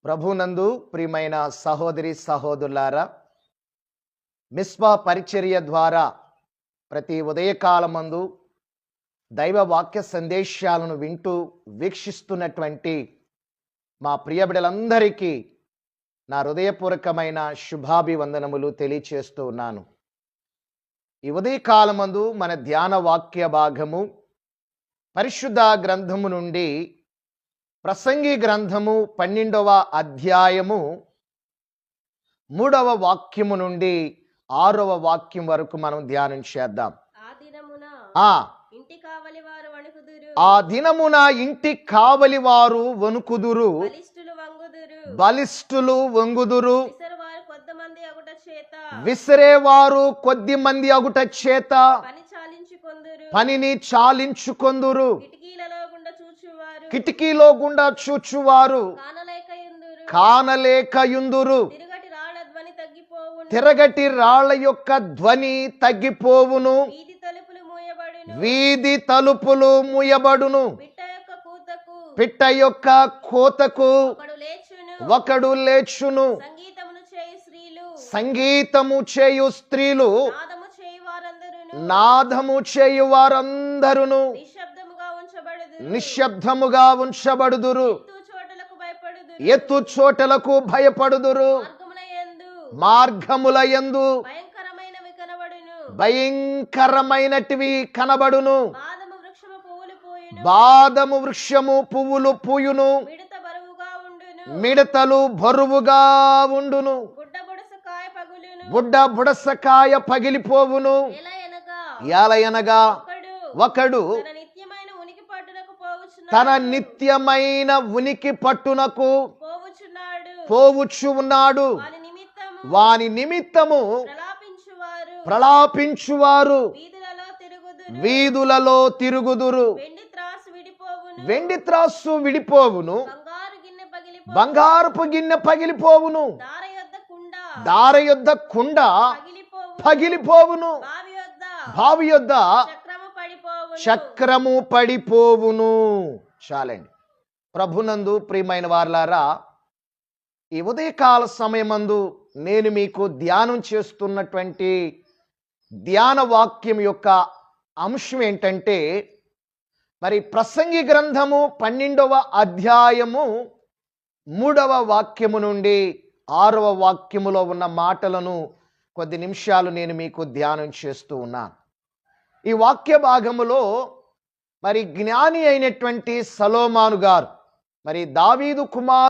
ప్రభునందు ప్రియమైన సహోదరి సహోదరులారా, మిస్బా పరిచర్య ద్వారా ప్రతి ఉదయకాలమందు దైవ వాక్య సందేశాలను వింటూ వీక్షిస్తున్నటువంటి మా ప్రియబిడలందరికీ నా హృదయపూర్వకమైన శుభాభివందనములు తెలియచేస్తూ ఉన్నాను. ఈ ఉదయకాలమందు మన ధ్యాన వాక్య భాగము పరిశుద్ధ గ్రంథము నుండి ప్రసంగి గ్రంథము 12వ అధ్యాయము 3వ వాక్యము నుండి 6వ వాక్యం వరకు మనం ధ్యానం చేద్దాం. ఆ దినమున ఇంటి కావలి వారు వణుకుదురు, బలిష్ఠులు వంగుదురు, విసిరేవారు కొద్ది మంది అగుట చేత పనిని చాలించుకొందురు, కిటికీలో గుండా చూచువారు కానలేకయుందురు, తిరగటి రాళ్ల యొక్క ధ్వని తగ్గిపోవును, వీధి తలుపులు మూయబడును, పిట్ట యొక్క కోతకు ఒకడు లేచును, సంగీతము చేయు స్త్రీలు నాదము చేయు వారందరును నిశ్శబ్దముగా ఉంచబడుదురు, ఎత్తు చోటలకు భయపడుదురు, మార్గముల యందు భయంకరమైనటివి కనబడును, బాదము వృక్షము పువ్వులు పూయును, మిడతలు బరువుగా ఉండును, బుడ్డ బుడసకాయ పగిలిపోవును. ఎలయనగా ఒకడు తన నిత్యమైన ఉనికి పట్టునకు పోవచ్చు ఉన్నాడు, వాని నిమిత్తము ప్రలాపించువారు వీధులలో తిరుగుదురు, వెండి త్రాసు విడిపోవును, బంగారపు గిన్నె పగిలిపోవును, దార యొద్ద కుండ పగిలిపోవును, బావి యొద్ద చక్రము పడిపోవును. చాలండి. ప్రభునందు ప్రియమైన వారలారా, ఈ ఉదయకాల సమయమందు నేను మీకు ధ్యానం చేస్తున్నటువంటి ధ్యాన వాక్యం యొక్క అంశం ఏంటంటే, మరి ప్రసంగి గ్రంథము 12వ అధ్యాయము 3వ వాక్యము నుండి 6వ వాక్యములో ఉన్న మాటలను కొద్ది నిమిషాలు నేను మీకు ధ్యానం చేస్తూ ఉన్నాను. ఈ వాక్య భాగములో మరి జ్ఞాని అయినటువంటి సొలొమోను గారు, మరి దావీదు కుమార్